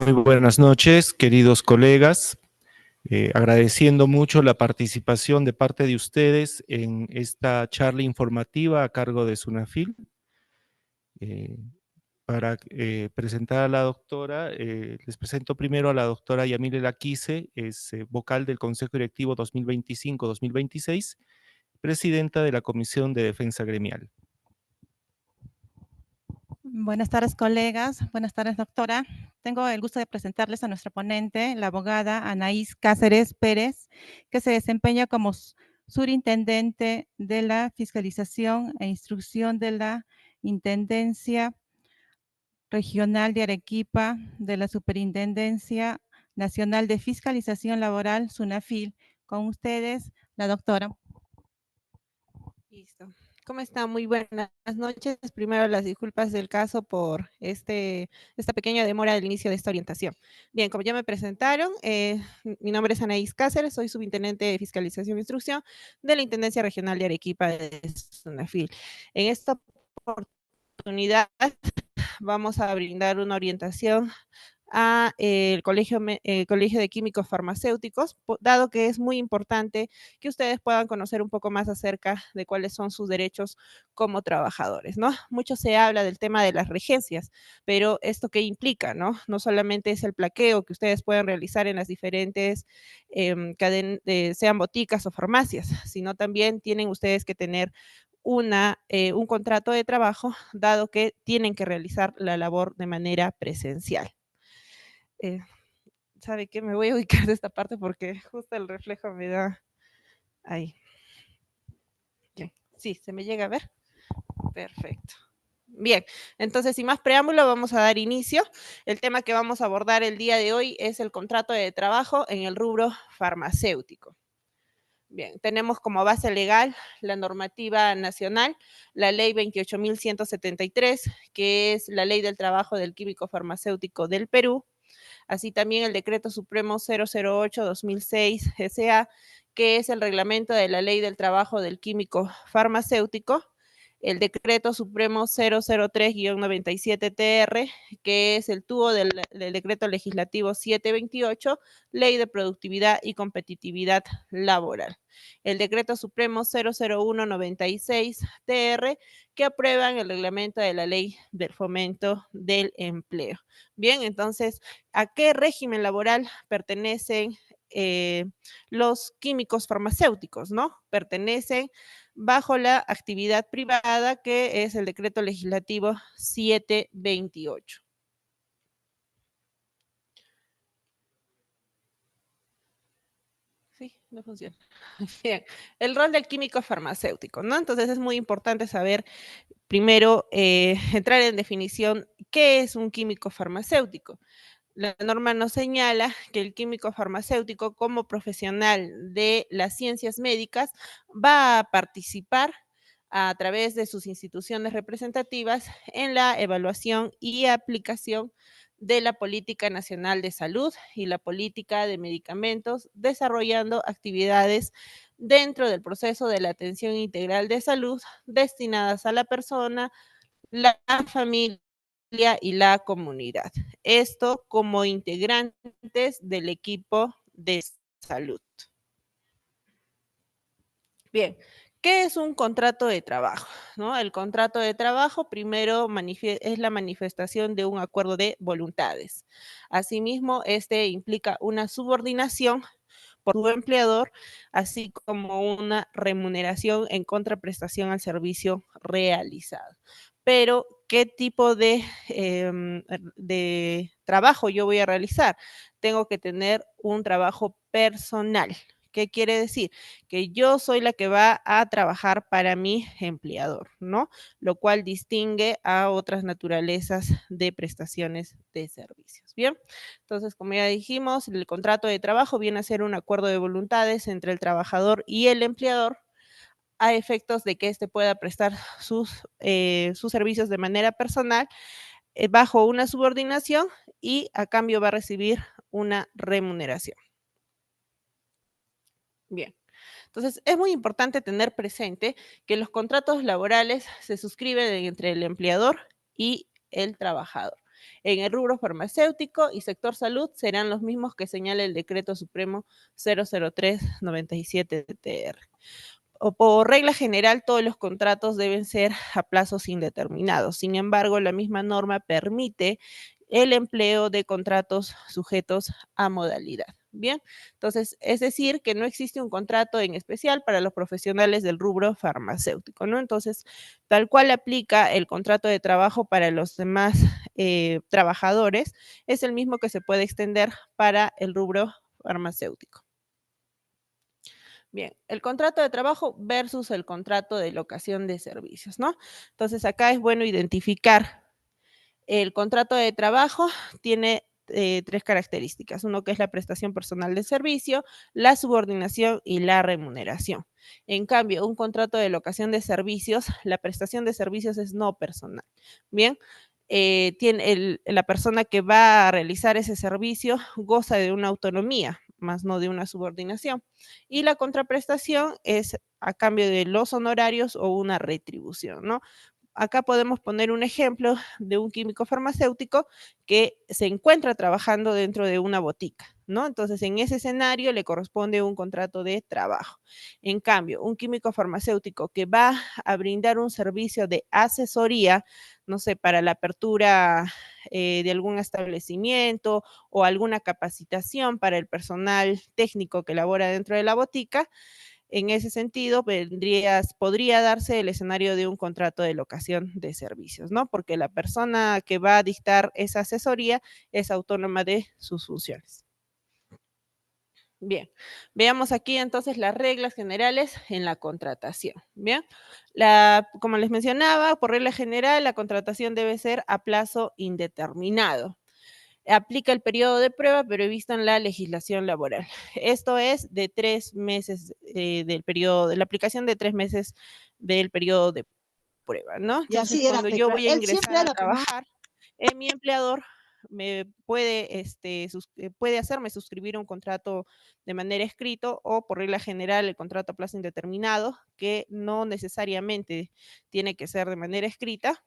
Muy buenas noches, queridos colegas. Agradeciendo mucho la participación de parte de ustedes en esta charla informativa a cargo de SUNAFIL. Para presentar a la doctora, les presento primero a la doctora Yamile Laquise, es vocal del Consejo Directivo 2025-2026, presidenta de la Comisión de Defensa Gremial. Buenas tardes, colegas. Buenas tardes, doctora. Tengo el gusto de presentarles a nuestra ponente, la abogada Anaís Cáceres Pérez, que se desempeña como surintendente de la Fiscalización e Instrucción de la Intendencia Regional de Arequipa, de la Superintendencia Nacional de Fiscalización Laboral, SUNAFIL. Con ustedes, la doctora. Listo. ¿Cómo está? Muy buenas noches. Primero las disculpas del caso por esta pequeña demora del inicio de esta orientación. Bien, como ya me presentaron, mi nombre es Anaís Cáceres, soy subintendente de Fiscalización e Instrucción de la Intendencia Regional de Arequipa de SUNAFIL. En esta oportunidad vamos a brindar una orientación a el Colegio de Químicos Farmacéuticos, dado que es muy importante que ustedes puedan conocer un poco más acerca de cuáles son sus derechos como trabajadores, ¿no? Mucho se habla del tema de las regencias, pero ¿esto qué implica, no? No solamente es el plaqueo que ustedes pueden realizar en las diferentes cadenas, sean boticas o farmacias, sino también tienen ustedes que tener un contrato de trabajo, dado que tienen que realizar la labor de manera presencial. ¿Sabe qué? Me voy a ubicar de esta parte porque justo el reflejo me da ahí. Bien. Sí, ¿se me llega a ver? Perfecto. Bien, entonces sin más preámbulo vamos a dar inicio. El tema que vamos a abordar el día de hoy es el contrato de trabajo en el rubro farmacéutico. Bien, tenemos como base legal la normativa nacional, la ley 28.173, que es la ley del trabajo del químico farmacéutico del Perú. Así también el Decreto Supremo 008-2006 SA, que es el reglamento de la Ley del Trabajo del Químico Farmacéutico, el Decreto Supremo 003-97-TR, que es el tubo del Decreto Legislativo 728, Ley de Productividad y Competitividad Laboral. El Decreto Supremo 001-96-TR, que aprueban el reglamento de la Ley del Fomento del Empleo. Bien, entonces, ¿a qué régimen laboral pertenecen los químicos farmacéuticos, no? Pertenecen bajo la actividad privada, que es el Decreto Legislativo 728. Sí, no funciona. Bien, el rol del químico farmacéutico, ¿no? Entonces es muy importante saber, primero, entrar en definición, ¿qué es un químico farmacéutico? La norma nos señala que el químico farmacéutico, como profesional de las ciencias médicas, va a participar a través de sus instituciones representativas en la evaluación y aplicación de la Política Nacional de Salud y la Política de Medicamentos, desarrollando actividades dentro del proceso de la atención integral de salud destinadas a la persona, la familia y la comunidad. Esto como integrantes del equipo de salud. Bien, ¿qué es un contrato de trabajo? ¿No? El contrato de trabajo primero es la manifestación de un acuerdo de voluntades. Asimismo, este implica una subordinación por su empleador, así como una remuneración en contraprestación al servicio realizado. Pero, ¿qué tipo de trabajo yo voy a realizar? Tengo que tener un trabajo personal. ¿Qué quiere decir? Que yo soy la que va a trabajar para mi empleador, ¿no? Lo cual distingue a otras naturalezas de prestaciones de servicios. Bien, entonces, como ya dijimos, el contrato de trabajo viene a ser un acuerdo de voluntades entre el trabajador y el empleador a efectos de que éste pueda prestar sus servicios de manera personal bajo una subordinación y a cambio va a recibir una remuneración. Bien. Entonces, es muy importante tener presente que los contratos laborales se suscriben entre el empleador y el trabajador. En el rubro farmacéutico y sector salud serán los mismos que señala el Decreto Supremo 003/97-TR. O por regla general, todos los contratos deben ser a plazos indeterminados. Sin embargo, la misma norma permite el empleo de contratos sujetos a modalidad. Bien, entonces, es decir, que no existe un contrato en especial para los profesionales del rubro farmacéutico, ¿no? Entonces, tal cual aplica el contrato de trabajo para los demás trabajadores, es el mismo que se puede extender para el rubro farmacéutico. Bien, el contrato de trabajo versus el contrato de locación de servicios, ¿no? Entonces, acá es bueno identificar el contrato de trabajo tiene tres características. Uno que es la prestación personal de servicio, la subordinación y la remuneración. En cambio, un contrato de locación de servicios, la prestación de servicios es no personal. Bien, la persona que va a realizar ese servicio goza de una autonomía, más no de una subordinación. Y la contraprestación es a cambio de los honorarios o una retribución, ¿no? Acá podemos poner un ejemplo de un químico farmacéutico que se encuentra trabajando dentro de una botica, ¿no? Entonces, en ese escenario le corresponde un contrato de trabajo. En cambio, un químico farmacéutico que va a brindar un servicio de asesoría, no sé, para la apertura de algún establecimiento o alguna capacitación para el personal técnico que labora dentro de la botica, en ese sentido, podría darse el escenario de un contrato de locación de servicios, ¿no? Porque la persona que va a dictar esa asesoría es autónoma de sus funciones. Bien, veamos aquí entonces las reglas generales en la contratación. Bien, como les mencionaba, por regla general, la contratación debe ser a plazo indeterminado. Aplica el periodo de prueba previsto en la legislación laboral. Esto es de 3 meses del periodo, de la aplicación de 3 meses del periodo de prueba, ¿no? Y Entonces, así era, cuando yo Petra. voy a Él siempre ingresar a era como... trabajar, mi empleador me puede, puede hacerme suscribir un contrato de manera escrito o por regla general el contrato a plazo indeterminado, que no necesariamente tiene que ser de manera escrita.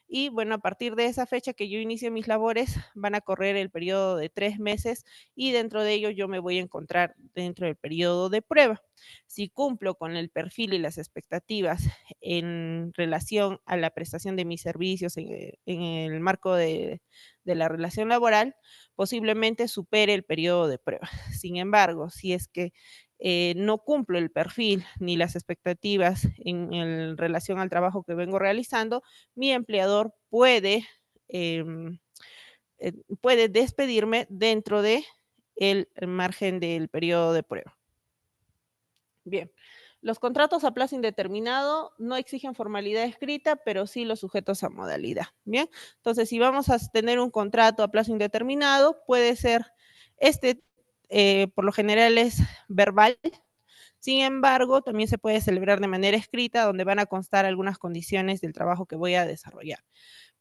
Y bueno, a partir de esa fecha que yo inicio mis labores, van a correr el periodo de 3 meses y dentro de ello yo me voy a encontrar dentro del periodo de prueba. Si cumplo con el perfil y las expectativas en relación a la prestación de mis servicios en el marco de la relación laboral, posiblemente supere el periodo de prueba. Sin embargo, si es que no cumplo el perfil ni las expectativas en relación al trabajo que vengo realizando, mi empleador em, puede despedirme dentro de el margen del periodo de prueba. Bien, los contratos a plazo indeterminado no exigen formalidad escrita, pero sí los sujetos a modalidad. Bien, entonces si vamos a tener un contrato a plazo indeterminado, puede ser por lo general es verbal. Sin embargo, también se puede celebrar de manera escrita, donde van a constar algunas condiciones del trabajo que voy a desarrollar.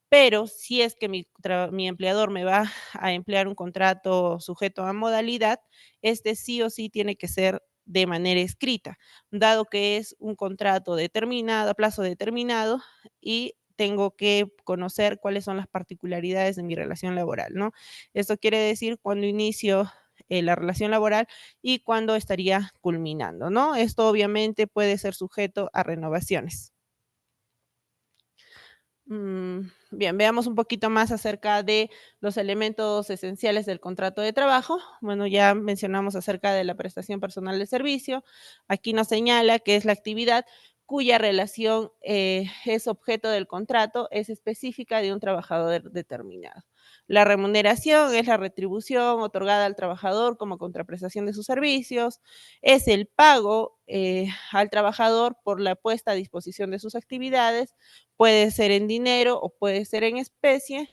Pero si es que mi empleador me va a emplear un contrato sujeto a modalidad, este sí o sí tiene que ser de manera escrita, dado que es un contrato determinado, a plazo determinado, y tengo que conocer cuáles son las particularidades de mi relación laboral, ¿no? Esto quiere decir cuando inicio la relación laboral y cuándo estaría culminando, ¿no? Esto obviamente puede ser sujeto a renovaciones. Bien, veamos un poquito más acerca de los elementos esenciales del contrato de trabajo. Bueno, ya mencionamos acerca de la prestación personal de servicio. Aquí nos señala que es la actividad cuya relación es objeto del contrato, es específica de un trabajador determinado. La remuneración es la retribución otorgada al trabajador como contraprestación de sus servicios, es el pago al trabajador por la puesta a disposición de sus actividades, puede ser en dinero o puede ser en especie,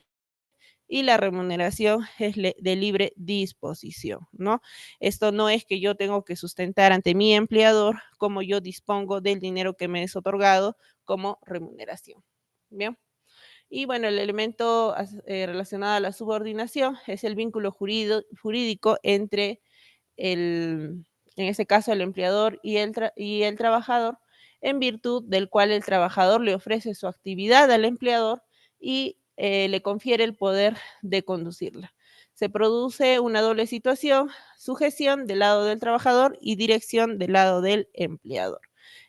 y la remuneración es de libre disposición, ¿no? Esto no es que yo tengo que sustentar ante mi empleador como yo dispongo del dinero que me es otorgado como remuneración. Bien. Y bueno, el elemento relacionado a la subordinación es el vínculo jurídico entre en ese caso, el empleador y el trabajador, en virtud del cual el trabajador le ofrece su actividad al empleador y le confiere el poder de conducirla. Se produce una doble situación: sujeción del lado del trabajador y dirección del lado del empleador.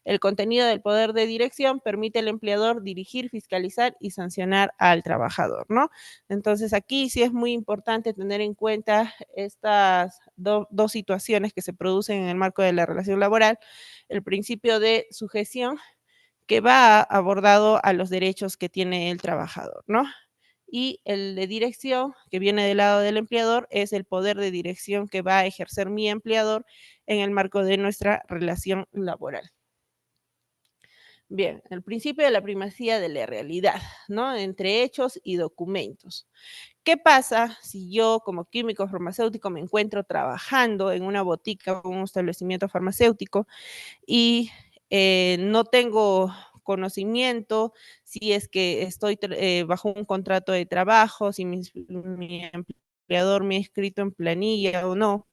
El contenido del poder de dirección permite al empleador dirigir, fiscalizar y sancionar al trabajador, ¿no? Entonces aquí sí es muy importante tener en cuenta estas dos situaciones que se producen en el marco de la relación laboral. El principio de sujeción, que va abordado a los derechos que tiene el trabajador, ¿no? Y el de dirección, que viene del lado del empleador, es el poder de dirección que va a ejercer mi empleador en el marco de nuestra relación laboral. Bien, el principio de la primacía de la realidad, ¿no? Entre hechos y documentos. ¿Qué pasa si yo, como químico farmacéutico, me encuentro trabajando en una botica o un establecimiento farmacéutico y no tengo conocimiento si es que estoy bajo un contrato de trabajo, si mi empleador me ha escrito en planilla o no?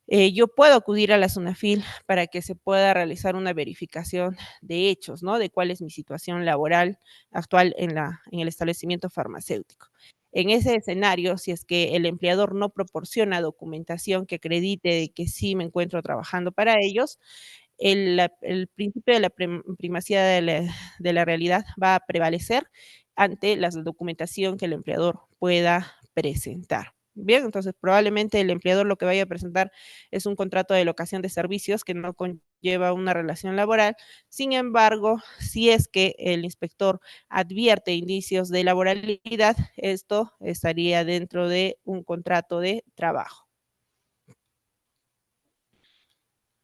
Yo puedo acudir a la SUNAFIL para que se pueda realizar una verificación de hechos, ¿no? De cuál es mi situación laboral actual en el establecimiento farmacéutico. En ese escenario, si es que el empleador no proporciona documentación que acredite de que sí me encuentro trabajando para ellos, el principio de la primacía de la realidad va a prevalecer ante la documentación que el empleador pueda presentar. Bien, entonces probablemente el empleador lo que vaya a presentar es un contrato de locación de servicios que no conlleva una relación laboral. Sin embargo, si es que el inspector advierte indicios de laboralidad, esto estaría dentro de un contrato de trabajo.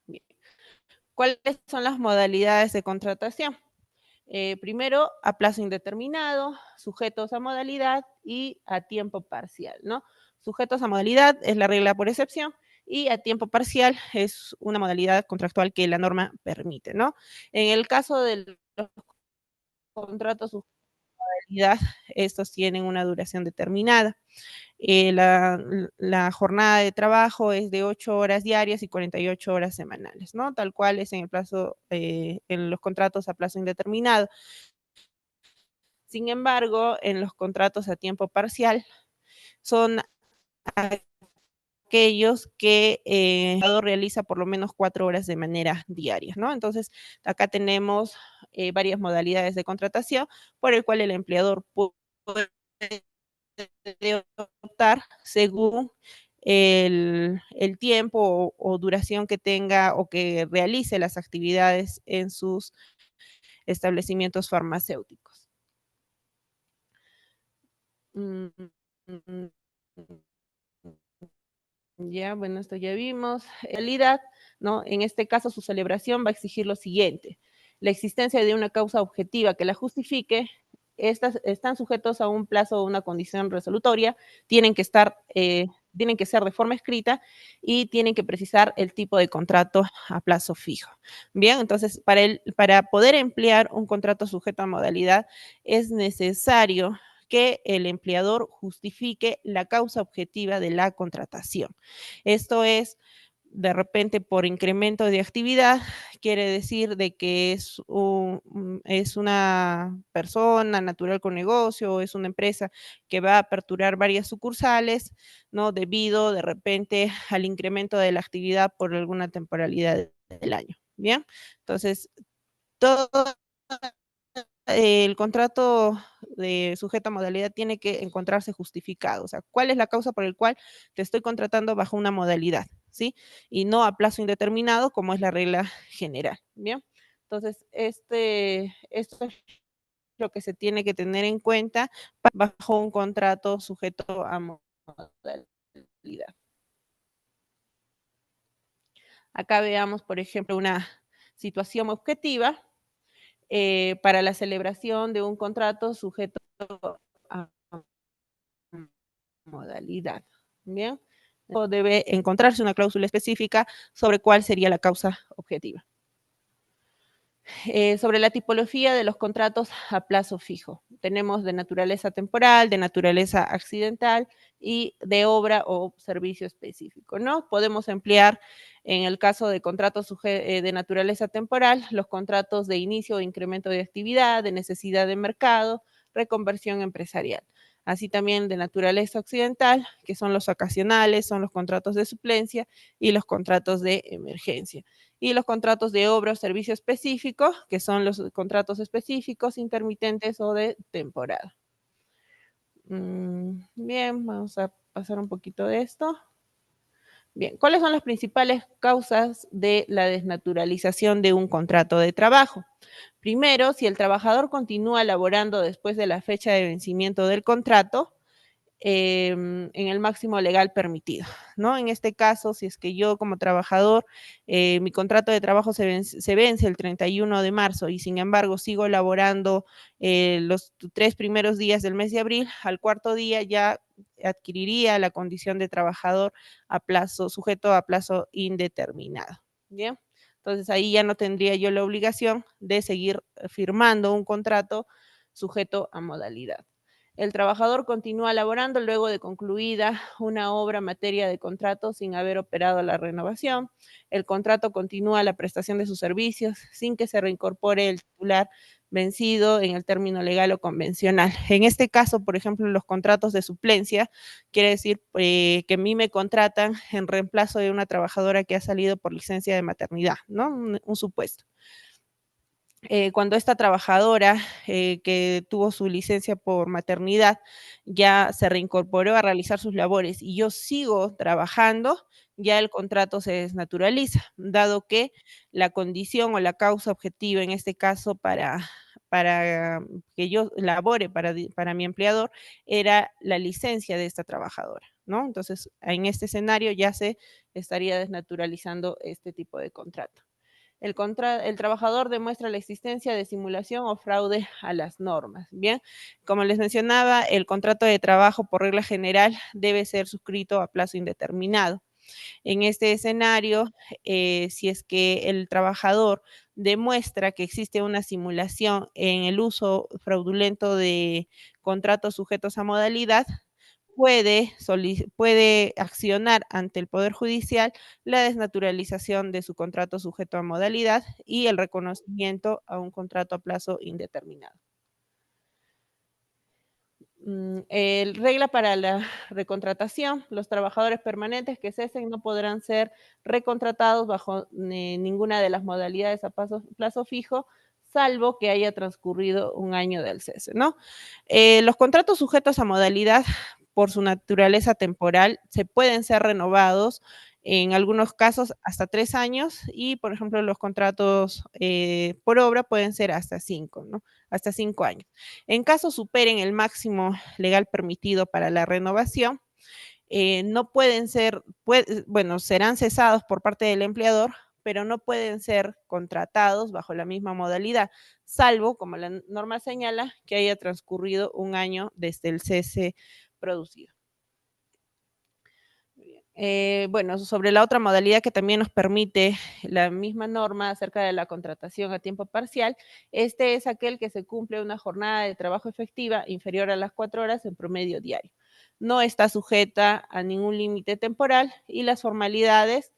Bien. ¿Cuáles son las modalidades de contratación? Primero, a plazo indeterminado, sujetos a modalidad y a tiempo parcial, ¿no? Sujetos a modalidad es la regla por excepción y a tiempo parcial es una modalidad contractual que la norma permite, ¿no? En el caso de los contratos sujetos a modalidad, estos tienen una duración determinada. La jornada de trabajo es de 8 horas diarias y 48 horas semanales, ¿no? Tal cual es en el plazo, en los contratos a plazo indeterminado. Sin embargo, en los contratos a tiempo parcial son aquellos que el empleador realiza por lo menos 4 horas de manera diaria, ¿no? Entonces, acá tenemos varias modalidades de contratación por el cual el empleador puede optar según el tiempo o duración que tenga o que realice las actividades en sus establecimientos farmacéuticos. Mm, mm, Ya, bueno, esto ya vimos. En realidad, ¿no? En este caso, su celebración va a exigir lo siguiente: la existencia de una causa objetiva que la justifique. Estas están sujetos a un plazo o una condición resolutoria, tienen que tienen que ser de forma escrita y tienen que precisar el tipo de contrato a plazo fijo. Bien, entonces, para poder emplear un contrato sujeto a modalidad, es necesario que el empleador justifique la causa objetiva de la contratación. Esto es, de repente, por incremento de actividad, quiere decir de que es una persona natural con negocio, o es una empresa que va a aperturar varias sucursales, ¿no? Debido, de repente, al incremento de la actividad por alguna temporalidad del año. Bien, entonces, todo el contrato de sujeto a modalidad tiene que encontrarse justificado. O sea, ¿cuál es la causa por la cual te estoy contratando bajo una modalidad? ¿Sí? Y no a plazo indeterminado, como es la regla general. ¿Bien? Entonces, esto es lo que se tiene que tener en cuenta bajo un contrato sujeto a modalidad. Acá veamos, por ejemplo, una situación objetiva para la celebración de un contrato sujeto a modalidad. Bien, debe encontrarse una cláusula específica sobre cuál sería la causa objetiva. Sobre la tipología de los contratos a plazo fijo. Tenemos de naturaleza temporal, de naturaleza accidental y de obra o servicio específico, ¿no? Podemos emplear, en el caso de contratos de naturaleza temporal, los contratos de inicio o incremento de actividad, de necesidad de mercado, reconversión empresarial. Así también de naturaleza occidental, que son los ocasionales, son los contratos de suplencia y los contratos de emergencia. Y los contratos de obra o servicio específico, que son los contratos específicos, intermitentes o de temporada. Bien, vamos a pasar un poquito de esto. Bien, ¿cuáles son las principales causas de la desnaturalización de un contrato de trabajo? Primero, si el trabajador continúa laborando después de la fecha de vencimiento del contrato, en el máximo legal permitido, ¿no? En este caso, si es que yo como trabajador, mi contrato de trabajo se vence el 31 de marzo y sin embargo sigo laborando los 3 primeros días del mes de abril, al cuarto día ya adquiriría la condición de trabajador sujeto a plazo indeterminado, ¿bien? Entonces ahí ya no tendría yo la obligación de seguir firmando un contrato sujeto a modalidad. El trabajador continúa laborando luego de concluida una obra en materia de contrato sin haber operado la renovación. El contrato continúa la prestación de sus servicios sin que se reincorpore el titular vencido en el término legal o convencional. En este caso, por ejemplo, los contratos de suplencia, quiere decir que a mí me contratan en reemplazo de una trabajadora que ha salido por licencia de maternidad, ¿no? Un supuesto. Cuando esta trabajadora que tuvo su licencia por maternidad ya se reincorporó a realizar sus labores y yo sigo trabajando, ya el contrato se desnaturaliza, dado que la condición o la causa objetiva en este caso para que yo labore para mi empleador era la licencia de esta trabajadora, ¿no? Entonces, en este escenario ya se estaría desnaturalizando este tipo de contrato. El trabajador demuestra la existencia de simulación o fraude a las normas. Bien, como les mencionaba, el contrato de trabajo por regla general debe ser suscrito a plazo indeterminado. En este escenario, si es que el trabajador demuestra que existe una simulación en el uso fraudulento de contratos sujetos a modalidad, puede accionar ante el Poder Judicial la desnaturalización de su contrato sujeto a modalidad y el reconocimiento a un contrato a plazo indeterminado. Regla para la recontratación. Los trabajadores permanentes que cesen no podrán ser recontratados bajo ninguna de las modalidades a plazo fijo, salvo que haya transcurrido un año del cese, ¿no? Los contratos sujetos a modalidad, por su naturaleza temporal, se pueden ser renovados en algunos casos hasta 3 años y, por ejemplo, los contratos por obra pueden ser hasta 5, ¿no? Hasta 5 años. En caso superen el máximo legal permitido para la renovación, no pueden ser, bueno, serán cesados por parte del empleador, pero no pueden ser contratados bajo la misma modalidad, salvo, como la norma señala, que haya transcurrido un año desde el cese producido. Bueno, sobre la otra modalidad que también nos permite la misma norma acerca de la contratación a tiempo parcial, este es aquel que se cumple una jornada de trabajo efectiva inferior a las 4 horas en promedio diario. No está sujeta a ningún límite temporal y las formalidades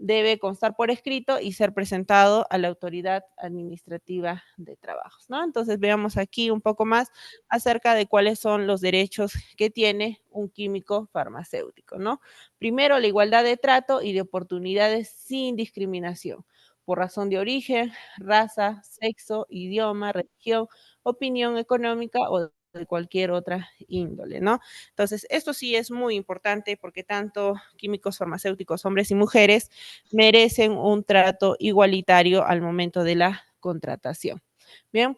debe constar por escrito y ser presentado a la autoridad administrativa de trabajos, ¿no? Entonces veamos aquí un poco más acerca de cuáles son los derechos que tiene un químico farmacéutico, ¿no? Primero, la igualdad de trato y de oportunidades sin discriminación por razón de origen, raza, sexo, idioma, religión, opinión económica o de cualquier otra índole, ¿no? Entonces, esto sí es muy importante porque tanto químicos farmacéuticos, hombres y mujeres, merecen un trato igualitario al momento de la contratación. Bien,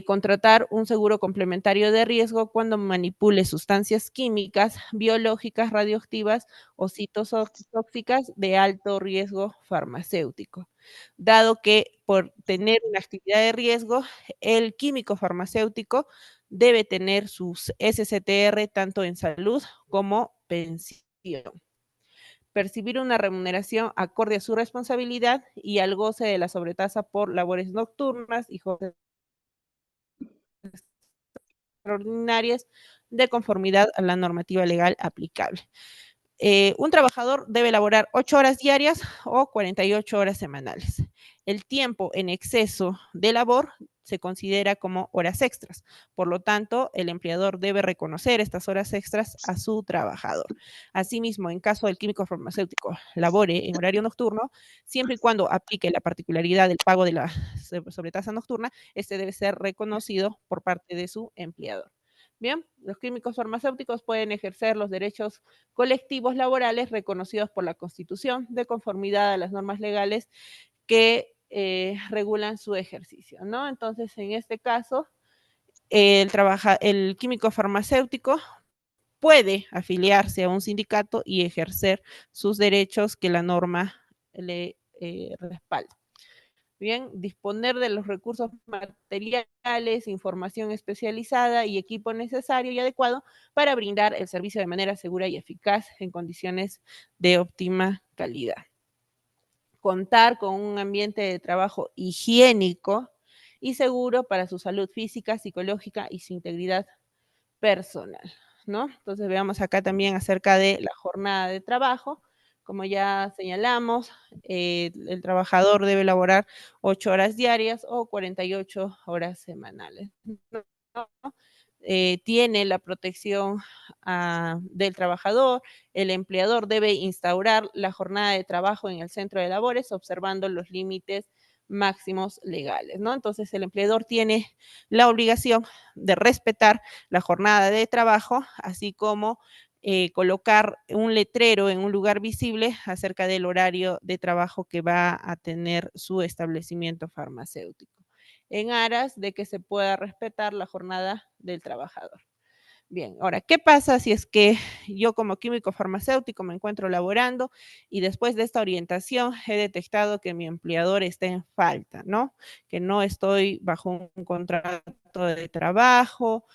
contratar un seguro complementario de riesgo cuando manipule sustancias químicas, biológicas, radioactivas o citotóxicas de alto riesgo farmacéutico. Dado que por tener una actividad de riesgo, el químico farmacéutico debe tener sus SCTR tanto en salud como pensión. Percibir una remuneración acorde a su responsabilidad y al goce de la sobretasa por labores nocturnas y jornadas extraordinarias de conformidad a la normativa legal aplicable. Un trabajador debe laborar 8 horas diarias o 48 horas semanales. El tiempo en exceso de labor se considera como horas extras. Por lo tanto, el empleador debe reconocer estas horas extras a su trabajador. Asimismo, en caso del químico farmacéutico labore en horario nocturno, siempre y cuando aplique la particularidad del pago de la sobretasa nocturna, este debe ser reconocido por parte de su empleador. Bien, los químicos farmacéuticos pueden ejercer los derechos colectivos laborales reconocidos por la Constitución de conformidad a las normas legales que regulan su ejercicio, ¿no? Entonces, en este caso, el químico farmacéutico puede afiliarse a un sindicato y ejercer sus derechos que la norma le respalda. Bien, disponer de los recursos materiales, información especializada y equipo necesario y adecuado para brindar el servicio de manera segura y eficaz en condiciones de óptima calidad. Contar con un ambiente de trabajo higiénico y seguro para su salud física, psicológica y su integridad personal, ¿no? Entonces veamos acá también acerca de la jornada de trabajo. Como ya señalamos, el trabajador debe laborar 8 horas diarias o 48 horas semanales, ¿no? Tiene la protección del trabajador. El empleador debe instaurar la jornada de trabajo en el centro de labores observando los límites máximos legales, ¿no? Entonces el empleador tiene la obligación de respetar la jornada de trabajo, así como colocar un letrero en un lugar visible acerca del horario de trabajo que va a tener su establecimiento farmacéutico, en aras de que se pueda respetar la jornada del trabajador. Bien, ahora, ¿qué pasa si es que yo como químico farmacéutico me encuentro laborando y después de esta orientación he detectado que mi empleador está en falta, ¿no? Que no estoy bajo un contrato de trabajo,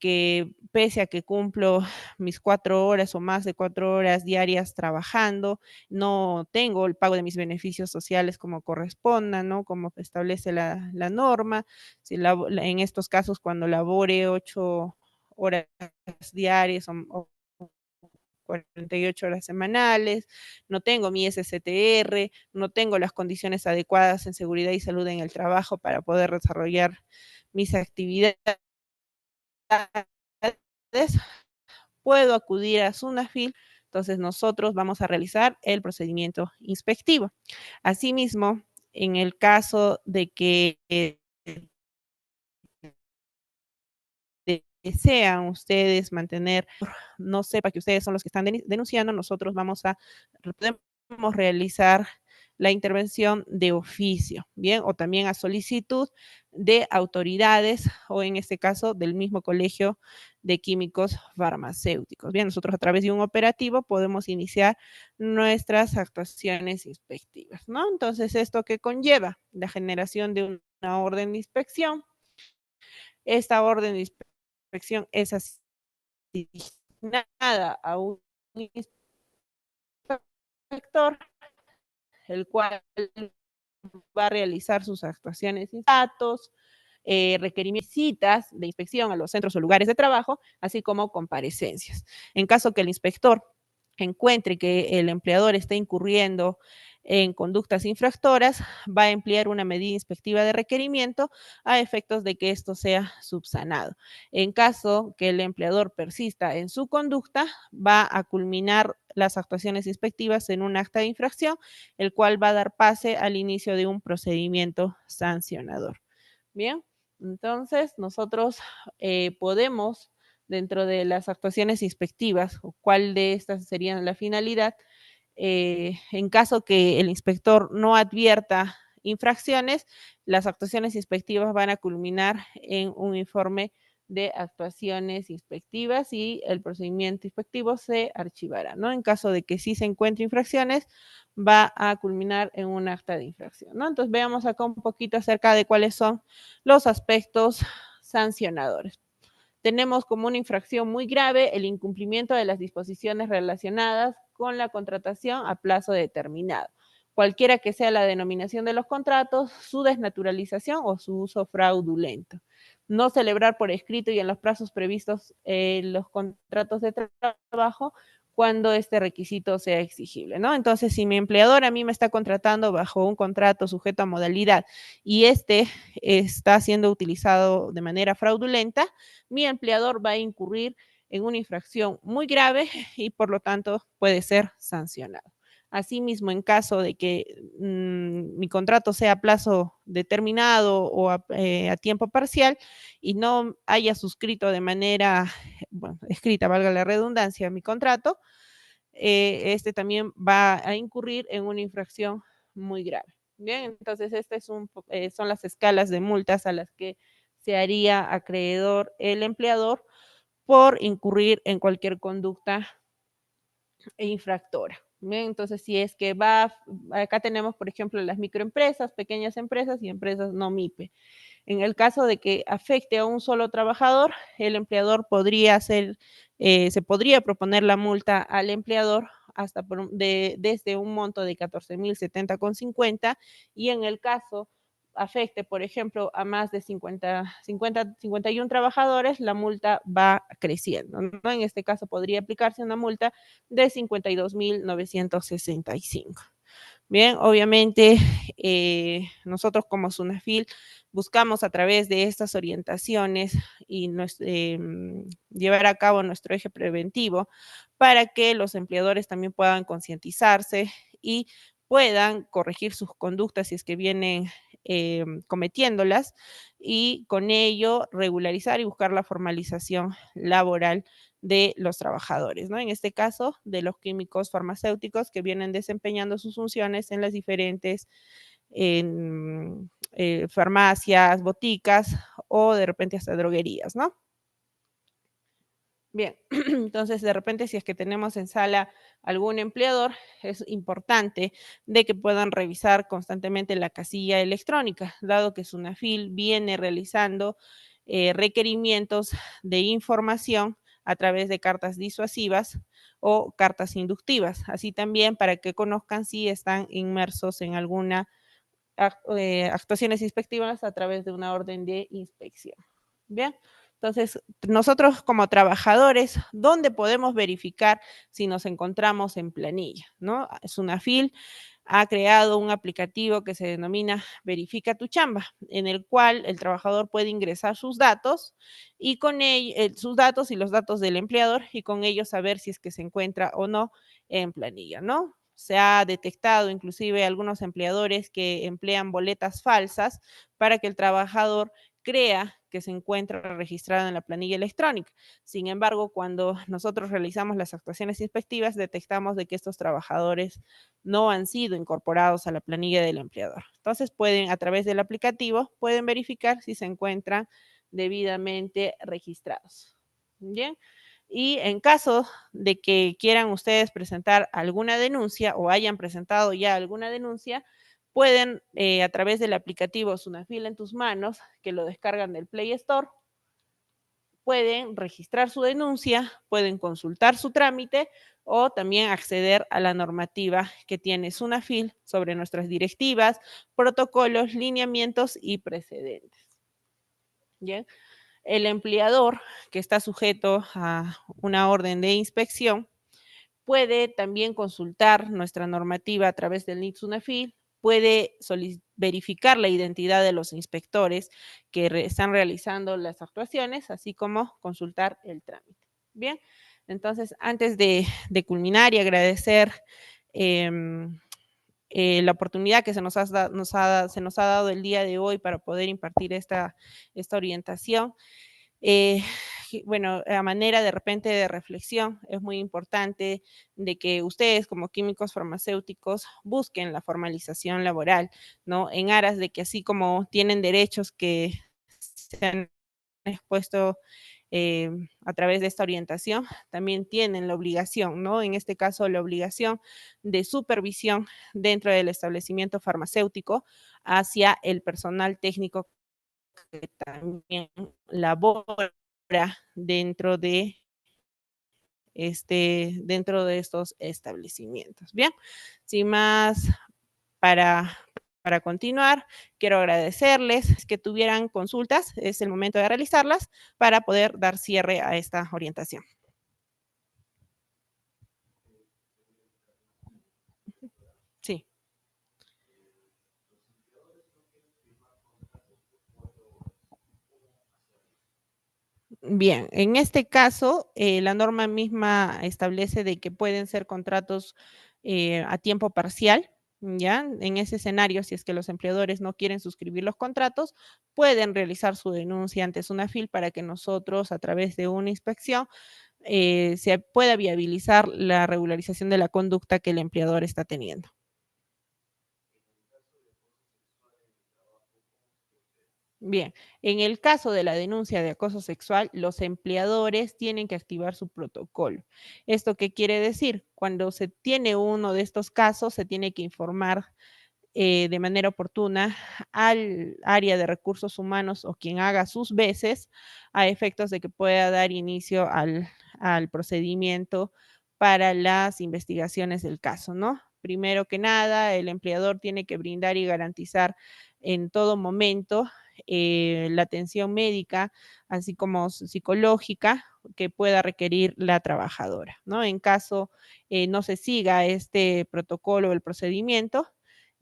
que pese a que cumplo mis 4 horas o más de 4 horas diarias trabajando, no tengo el pago de mis beneficios sociales como corresponda, ¿no? Como establece la norma. Si en estos casos, cuando labore 8 horas diarias o 48 horas semanales, no tengo mi SSTR, no tengo las condiciones adecuadas en seguridad y salud en el trabajo para poder desarrollar mis actividades, puedo acudir a SUNAFIL. Entonces nosotros vamos a realizar el procedimiento inspectivo. Asimismo, en el caso de que desean ustedes mantener, no sepa que ustedes son los que están denunciando, nosotros podemos realizar la intervención de oficio, ¿bien? O también a solicitud de autoridades o en este caso del mismo colegio de químicos farmacéuticos. Bien, nosotros a través de un operativo podemos iniciar nuestras actuaciones inspectivas, ¿no? Entonces, ¿esto qué conlleva? La generación de una orden de inspección. Esta orden de inspección es asignada a un inspector, el cual va a realizar sus actuaciones y datos, requerimientos, citas de inspección a los centros o lugares de trabajo, así como comparecencias. En caso que el inspector encuentre que el empleador está incurriendo en conductas infractoras, va a emplear una medida inspectiva de requerimiento a efectos de que esto sea subsanado. En caso que el empleador persista en su conducta, va a culminar las actuaciones inspectivas en un acta de infracción, el cual va a dar pase al inicio de un procedimiento sancionador. Bien, entonces nosotros podemos, dentro de las actuaciones inspectivas, o cuál de estas serían la finalidad, en caso que el inspector no advierta infracciones, las actuaciones inspectivas van a culminar en un informe de actuaciones inspectivas y el procedimiento inspectivo se archivará, ¿no? En caso de que sí se encuentre infracciones, va a culminar en un acta de infracción, ¿no? Entonces veamos acá un poquito acerca de cuáles son los aspectos sancionadores. Tenemos como una infracción muy grave el incumplimiento de las disposiciones relacionadas con la contratación a plazo determinado, cualquiera que sea la denominación de los contratos, su desnaturalización o su uso fraudulento. No celebrar por escrito y en los plazos previstos los contratos de trabajo cuando este requisito sea exigible, ¿no? Entonces, si mi empleador a mí me está contratando bajo un contrato sujeto a modalidad y este está siendo utilizado de manera fraudulenta, mi empleador va a incurrir en una infracción muy grave y por lo tanto puede ser sancionado. Asimismo, en caso de que mi contrato sea a plazo determinado o a tiempo parcial y no haya suscrito de manera escrita, valga la redundancia, mi contrato, este también va a incurrir en una infracción muy grave. Bien, entonces estas son las escalas de multas a las que se haría acreedor el empleador por incurrir en cualquier conducta infractora. Bien, entonces, si es que acá tenemos, por ejemplo, las microempresas, pequeñas empresas y empresas no MIPE. En el caso de que afecte a un solo trabajador, el empleador se podría proponer la multa al empleador hasta desde un monto de 14.070,50 y en el caso afecte, por ejemplo, a más de 51 trabajadores, la multa va creciendo, ¿no? En este caso podría aplicarse una multa de 52.965. Bien, obviamente nosotros como SUNAFIL buscamos a través de estas orientaciones y llevar a cabo nuestro eje preventivo para que los empleadores también puedan concientizarse y puedan corregir sus conductas si es que vienen cometiéndolas y con ello regularizar y buscar la formalización laboral de los trabajadores, ¿no? En este caso, de los químicos farmacéuticos que vienen desempeñando sus funciones en las diferentes farmacias, boticas o de repente hasta droguerías, ¿no? Bien, entonces de repente si es que tenemos en sala algún empleador, es importante de que puedan revisar constantemente la casilla electrónica, dado que SUNAFIL viene realizando requerimientos de información a través de cartas disuasivas o cartas inductivas, así también para que conozcan si están inmersos en alguna actuaciones inspectivas a través de una orden de inspección. Bien, entonces nosotros como trabajadores, ¿dónde podemos verificar si nos encontramos en planilla? ¿No? SUNAFIL ha creado un aplicativo que se denomina Verifica tu Chamba, en el cual el trabajador puede ingresar sus datos y con sus datos y los datos del empleador y con ellos saber si es que se encuentra o no en planilla, ¿no? Se ha detectado inclusive algunos empleadores que emplean boletas falsas para que el trabajador crea que se encuentra registrado en la planilla electrónica. Sin embargo, cuando nosotros realizamos las actuaciones inspectivas, detectamos de que estos trabajadores no han sido incorporados a la planilla del empleador. Entonces, a través del aplicativo, pueden verificar si se encuentran debidamente registrados. Bien. Y en caso de que quieran ustedes presentar alguna denuncia o hayan presentado ya alguna denuncia, pueden a través del aplicativo SUNAFIL en tus manos, que lo descargan del Play Store, pueden registrar su denuncia, pueden consultar su trámite o también acceder a la normativa que tiene SUNAFIL sobre nuestras directivas, protocolos, lineamientos y precedentes. ¿Bien? El empleador que está sujeto a una orden de inspección puede también consultar nuestra normativa a través del NIT SUNAFIL, puede verificar la identidad de los inspectores que están realizando las actuaciones, así como consultar el trámite. Bien, entonces antes de culminar y agradecer la oportunidad que se nos ha dado el día de hoy para poder impartir esta orientación. Bueno, a manera de repente de reflexión, es muy importante de que ustedes como químicos farmacéuticos busquen la formalización laboral, ¿no? En aras de que así como tienen derechos que se han expuesto a través de esta orientación, también tienen la obligación, ¿no? En este caso, la obligación de supervisión dentro del establecimiento farmacéutico hacia el personal técnico que también labora dentro de estos establecimientos. Bien, sin más para continuar, quiero agradecerles que tuvieran consultas, es el momento de realizarlas para poder dar cierre a esta orientación. Bien, en este caso, la norma misma establece de que pueden ser contratos a tiempo parcial, ¿ya? En ese escenario, si es que los empleadores no quieren suscribir los contratos, pueden realizar su denuncia ante SUNAFIL para que nosotros, a través de una inspección, se pueda viabilizar la regularización de la conducta que el empleador está teniendo. Bien, en el caso de la denuncia de acoso sexual, los empleadores tienen que activar su protocolo. ¿Esto qué quiere decir? Cuando se tiene uno de estos casos, se tiene que informar de manera oportuna al área de recursos humanos o quien haga sus veces a efectos de que pueda dar inicio al procedimiento para las investigaciones del caso, ¿no? Primero que nada, el empleador tiene que brindar y garantizar en todo momento la atención médica, así como psicológica que pueda requerir la trabajadora, ¿no? En caso no se siga este protocolo o el procedimiento,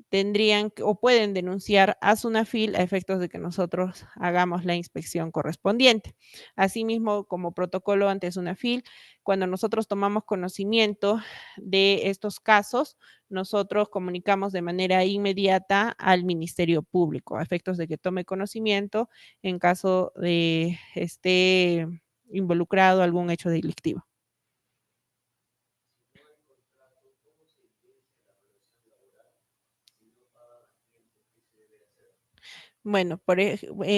tendrían o pueden denunciar a SUNAFIL a efectos de que nosotros hagamos la inspección correspondiente. Asimismo, como protocolo ante SUNAFIL, cuando nosotros tomamos conocimiento de estos casos, nosotros comunicamos de manera inmediata al Ministerio Público a efectos de que tome conocimiento en caso de esté involucrado algún hecho delictivo. Bueno,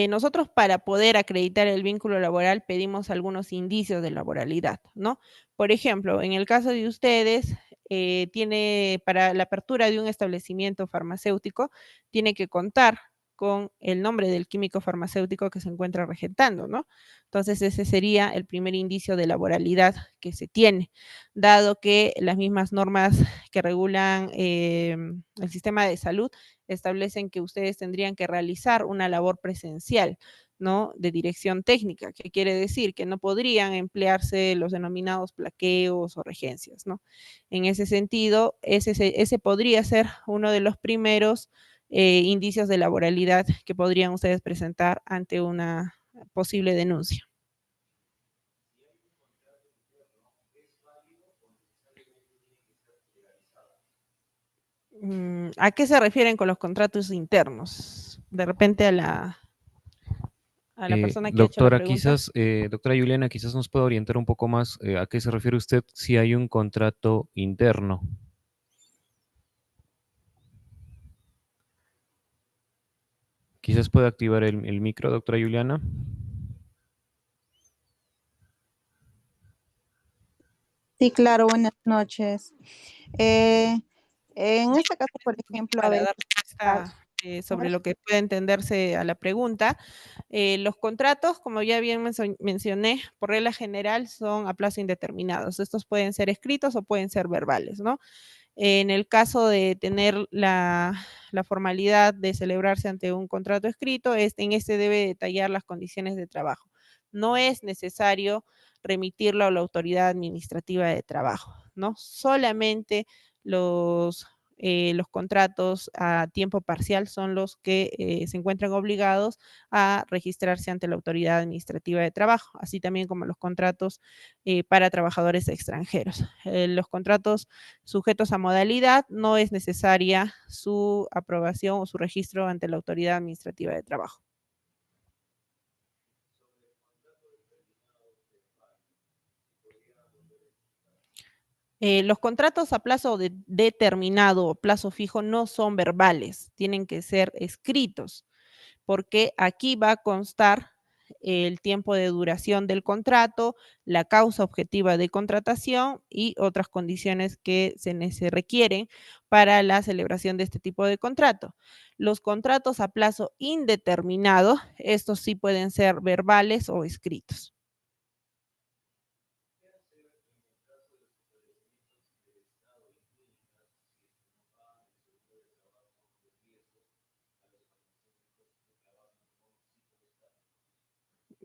nosotros para poder acreditar el vínculo laboral pedimos algunos indicios de laboralidad, ¿no? Por ejemplo, en el caso de ustedes, tiene para la apertura de un establecimiento farmacéutico, tiene que contar con el nombre del químico farmacéutico que se encuentra regentando, ¿no? Entonces, ese sería el primer indicio de laboralidad que se tiene, dado que las mismas normas que regulan el sistema de salud establecen que ustedes tendrían que realizar una labor presencial, ¿no? De dirección técnica, que quiere decir que no podrían emplearse los denominados plaqueos o regencias, ¿no? En ese sentido, ese podría ser uno de los primeros indicios de laboralidad que podrían ustedes presentar ante una posible denuncia. ¿A qué se refieren con los contratos internos? De repente a la persona que ha hecho la Doctora, pregunta. doctora Juliana, quizás nos pueda orientar un poco más a qué se refiere usted si hay un contrato interno. Quizás pueda activar el micro, doctora Juliana. Sí, claro, buenas noches. En este caso, por ejemplo, a Para veces, dar respuesta sobre lo que puede entenderse a la pregunta, los contratos, como ya bien mencioné, por regla general son a plazo indeterminado. Estos pueden ser escritos o pueden ser verbales, ¿no? En el caso de tener la formalidad de celebrarse ante un contrato escrito, en este debe detallar las condiciones de trabajo. No es necesario remitirlo a la autoridad administrativa de trabajo, ¿no? Solamente los contratos a tiempo parcial son los que se encuentran obligados a registrarse ante la autoridad administrativa de trabajo, así también como los contratos para trabajadores extranjeros. Los contratos sujetos a modalidad no es necesaria su aprobación o su registro ante la autoridad administrativa de trabajo. Los contratos a plazo determinado o plazo fijo no son verbales, tienen que ser escritos, porque aquí va a constar el tiempo de duración del contrato, la causa objetiva de contratación y otras condiciones que se requieren para la celebración de este tipo de contrato. Los contratos a plazo indeterminado, estos sí pueden ser verbales o escritos.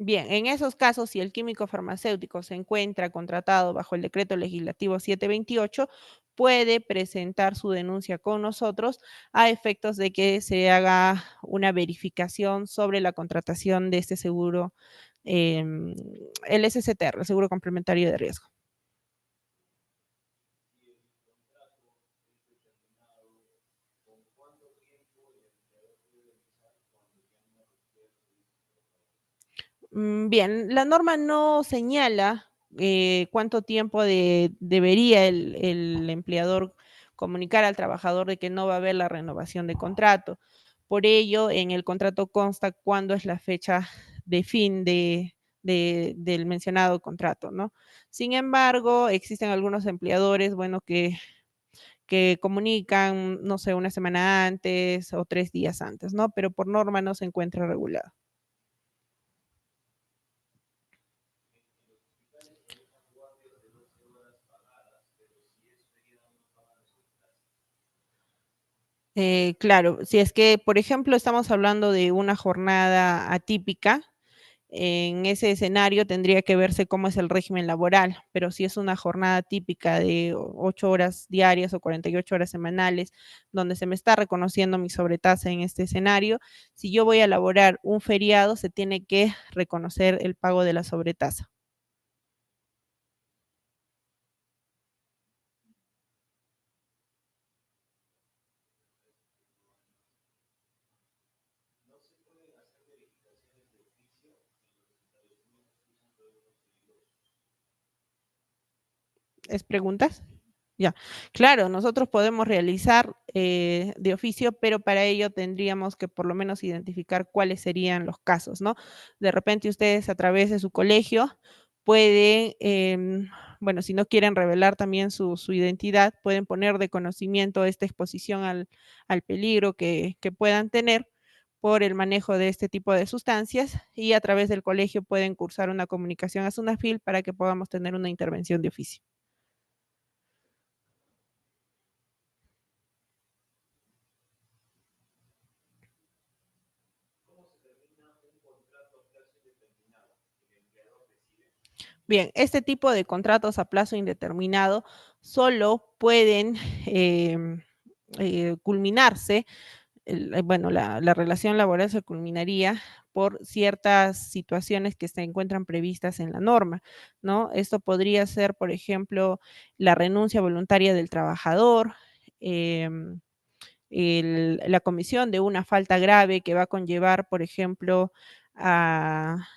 Bien, en esos casos, si el químico farmacéutico se encuentra contratado bajo el decreto legislativo 728, puede presentar su denuncia con nosotros a efectos de que se haga una verificación sobre la contratación de este seguro el SSTR, el Seguro Complementario de Riesgo. Bien, la norma no señala cuánto tiempo debería el empleador comunicar al trabajador de que no va a haber la renovación de contrato. Por ello, en el contrato consta cuándo es la fecha de fin del mencionado contrato, ¿no? Sin embargo, existen algunos empleadores, bueno, que comunican, no sé, una semana antes o 3 días antes, ¿no? Pero por norma no se encuentra regulado. Claro, si es que, por ejemplo, estamos hablando de una jornada atípica, en ese escenario tendría que verse cómo es el régimen laboral, pero si es una jornada típica de 8 horas diarias o 48 horas semanales, donde se me está reconociendo mi sobretasa en este escenario, si yo voy a elaborar un feriado, se tiene que reconocer el pago de la sobretasa. ¿Es preguntas? Ya, claro, nosotros podemos realizar de oficio, pero para ello tendríamos que por lo menos identificar cuáles serían los casos, ¿no? De repente ustedes a través de su colegio pueden, bueno, si no quieren revelar también su identidad, pueden poner de conocimiento esta exposición al peligro que puedan tener por el manejo de este tipo de sustancias y a través del colegio pueden cursar una comunicación a SUNAFIL para que podamos tener una intervención de oficio. Bien, este tipo de contratos a plazo indeterminado solo pueden culminarse, bueno, la relación laboral se culminaría por ciertas situaciones que se encuentran previstas en la norma, ¿no? Esto podría ser, por ejemplo, la renuncia voluntaria del trabajador, la comisión de una falta grave que va a conllevar, por ejemplo, a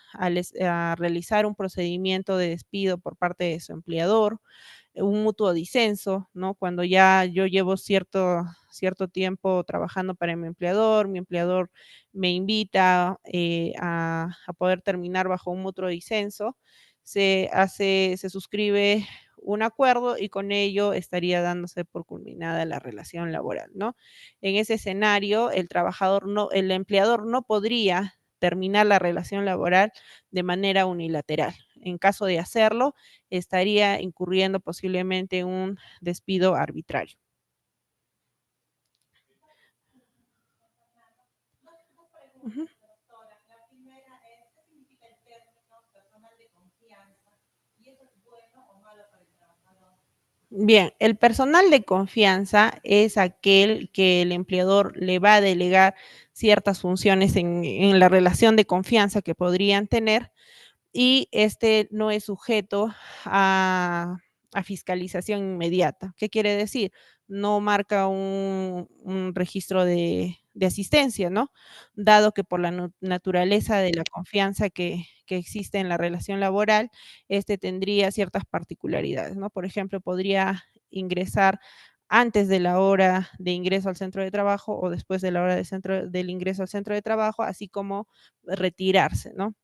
realizar un procedimiento de despido por parte de su empleador, un mutuo disenso, ¿no? Cuando ya yo llevo cierto tiempo trabajando para mi empleador me invita a poder terminar bajo un mutuo disenso, se suscribe un acuerdo y con ello estaría dándose por culminada la relación laboral, ¿no? En ese escenario, el empleador no podría terminar la relación laboral de manera unilateral. En caso de hacerlo, estaría incurriendo posiblemente en un despido arbitrario. Ujú. Bien, el personal de confianza es aquel que el empleador le va a delegar ciertas funciones en la relación de confianza que podrían tener y este no es sujeto a fiscalización inmediata. ¿Qué quiere decir? No marca un registro de asistencia, ¿no? Dado que por la naturaleza de la confianza que existe en la relación laboral, este tendría ciertas particularidades, ¿no? Por ejemplo, podría ingresar antes de la hora de ingreso al centro de trabajo o después de la hora del ingreso al centro de trabajo, así como retirarse, ¿no?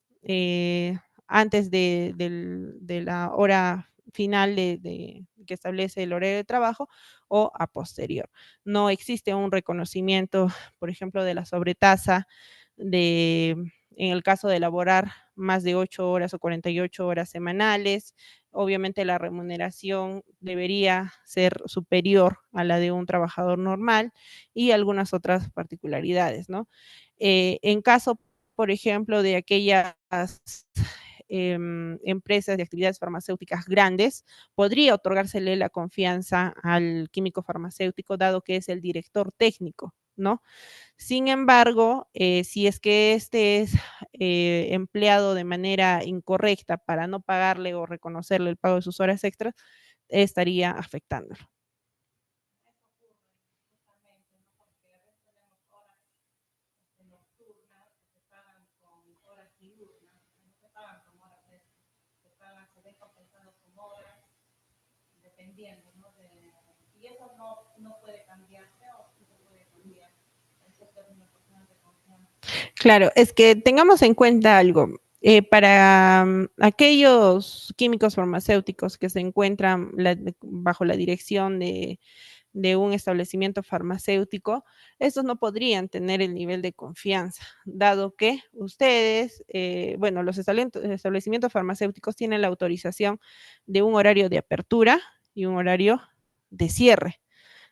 Antes de la hora final que establece el horario de trabajo o a posterior. No existe un reconocimiento, por ejemplo, de la sobretasa en el caso de elaborar más de 8 horas o 48 horas semanales. Obviamente la remuneración debería ser superior a la de un trabajador normal y algunas otras particularidades, ¿no? En caso, por ejemplo, de aquellas empresas de actividades farmacéuticas grandes, podría otorgársele la confianza al químico farmacéutico, dado que es el director técnico, ¿no? Sin embargo, si es que este es empleado de manera incorrecta para no pagarle o reconocerle el pago de sus horas extras, estaría afectándolo. Y eso no puede cambiarse o sí se puede cambiar. Claro, es que tengamos en cuenta algo. Para aquellos químicos farmacéuticos que se encuentran bajo la dirección de un establecimiento farmacéutico, estos no podrían tener el nivel de confianza, dado que ustedes, bueno, los establecimientos farmacéuticos tienen la autorización de un horario de apertura y un horario de cierre.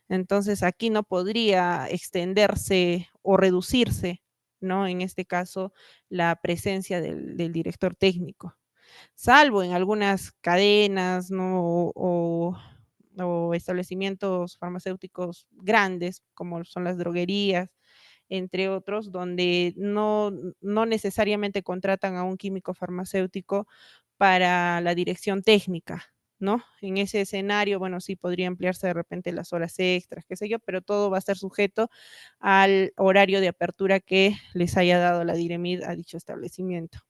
Entonces aquí no podría extenderse o reducirse, ¿no? En este caso, la presencia del director técnico, salvo en algunas cadenas, ¿no? O establecimientos farmacéuticos grandes, como son las droguerías, entre otros, donde no necesariamente contratan a un químico farmacéutico para la dirección técnica, ¿no? En ese escenario, bueno, sí podría ampliarse de repente las horas extras, qué sé yo, pero todo va a estar sujeto al horario de apertura que les haya dado la DIREMIT a dicho establecimiento.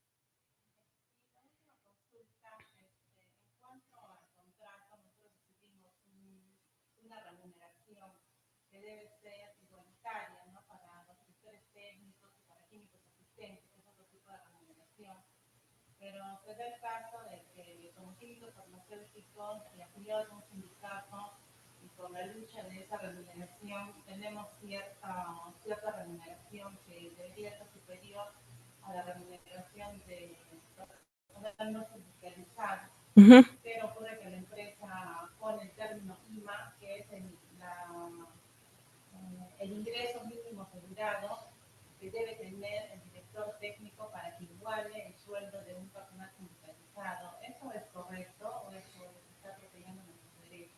Pero se da el caso de que como químicos farmacéuticos y afiliados a un sindicato y con la lucha de esa remuneración tenemos cierta remuneración que debería ser superior a la remuneración de personal no sindicalizado. Pero ocurre que la empresa pone el término IMA, que es el ingreso mínimo asegurado que debe tener el director técnico para que iguale el sueldo de un personal sindicalizado. ¿Eso es correcto o eso está protegiendo nuestros derechos?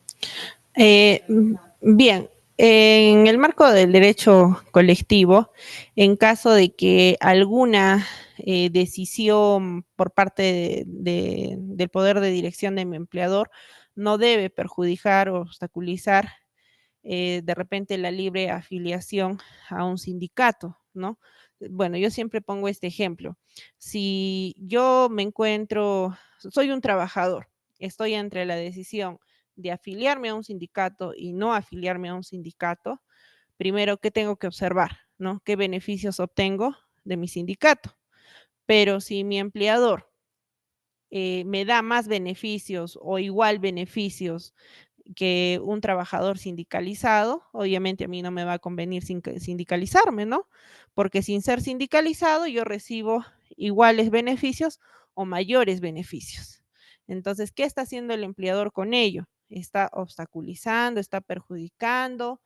Bien, en el marco del derecho colectivo, en caso de que alguna decisión por parte del poder de dirección de mi empleador no debe perjudicar o obstaculizar de repente la libre afiliación a un sindicato, ¿no? Bueno, yo siempre pongo este ejemplo. Si yo me encuentro, soy un trabajador, estoy entre la decisión de afiliarme a un sindicato y no afiliarme a un sindicato, primero, ¿qué tengo que observar? ¿No? ¿Qué beneficios obtengo de mi sindicato? Pero si mi empleador me da más beneficios o igual beneficios que un trabajador sindicalizado, obviamente a mí no me va a convenir sindicalizarme, ¿no? Porque sin ser sindicalizado yo recibo iguales beneficios o mayores beneficios. Entonces, ¿qué está haciendo el empleador con ello? Está obstaculizando, está perjudicando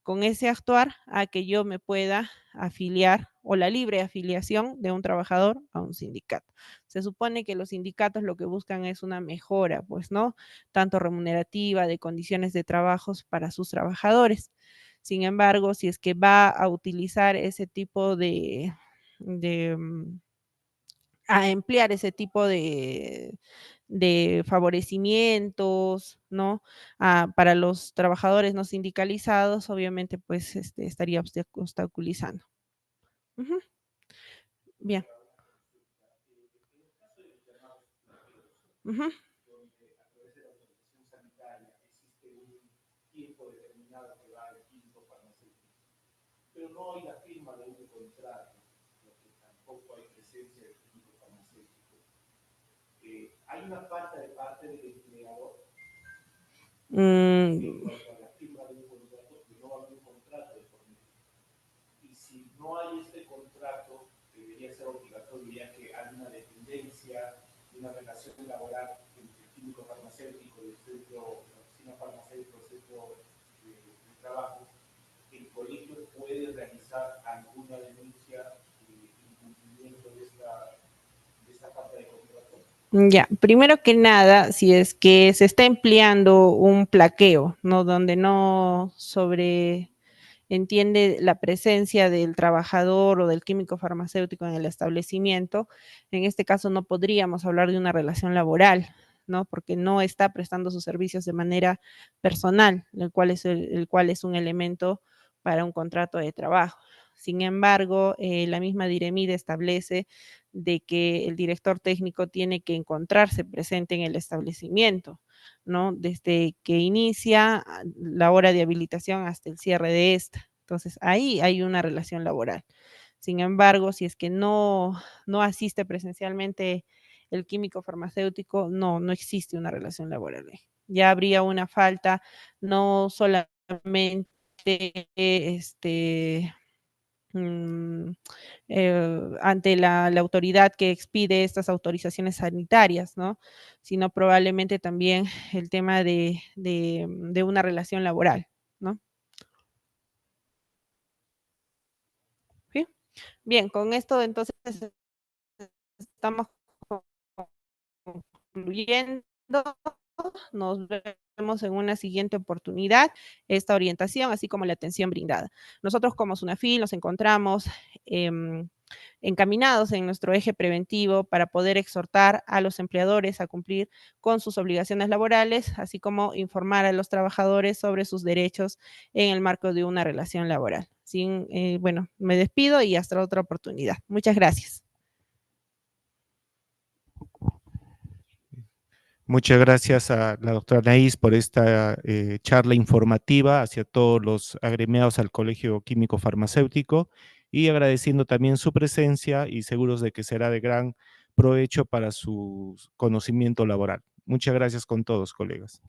con ese actuar a que yo me pueda afiliar o la libre afiliación de un trabajador a un sindicato. Se supone que los sindicatos lo que buscan es una mejora, pues, ¿no? Tanto remunerativa, de condiciones de trabajo para sus trabajadores. Sin embargo, si es que va a utilizar ese tipo a emplear ese tipo de favorecimientos, ¿no? Para los trabajadores no sindicalizados, obviamente, pues, estaría obstaculizando. Bien. Pero no hay la firma de un contrato, porque tampoco hay presencia del químico farmacéutico. Hay una falta de parte del empleador en cuanto a la firma de un contrato, que no va a haber un contrato de por medio. Y si no hay este contrato, debería ser obligatorio ya que hay una dependencia, una relación laboral entre el químico farmacéutico y el centro, la oficina farmacéutica, el centro de trabajo. El colegio puede realizar alguna denuncia de incumplimiento de esta falta de contrato. Ya, primero que nada, si es que se está empleando un plaqueo, ¿no? Donde no entiende la presencia del trabajador o del químico farmacéutico en el establecimiento, en este caso no podríamos hablar de una relación laboral, ¿no? Porque no está prestando sus servicios de manera personal, el cual es un elemento para un contrato de trabajo. Sin embargo, la misma DIREMID establece de que el director técnico tiene que encontrarse presente en el establecimiento, ¿no? Desde que inicia la hora de habilitación hasta el cierre de esta. Entonces, ahí hay una relación laboral. Sin embargo, si es que no asiste presencialmente el químico farmacéutico, no existe una relación laboral. Ya habría una falta, no solamente ante la autoridad que expide estas autorizaciones sanitarias, ¿no? Sino probablemente también el tema de una relación laboral, ¿no? ¿Sí? Bien, con esto entonces estamos concluyendo. Nos vemos en una siguiente oportunidad, esta orientación, así como la atención brindada. Nosotros como SUNAFIL nos encontramos encaminados en nuestro eje preventivo para poder exhortar a los empleadores a cumplir con sus obligaciones laborales, así como informar a los trabajadores sobre sus derechos en el marco de una relación laboral. Bueno, me despido y hasta otra oportunidad. Muchas gracias. Muchas gracias a la doctora Anaís por esta charla informativa hacia todos los agremiados al Colegio Químico Farmacéutico y agradeciendo también su presencia y seguros de que será de gran provecho para su conocimiento laboral. Muchas gracias con todos, colegas.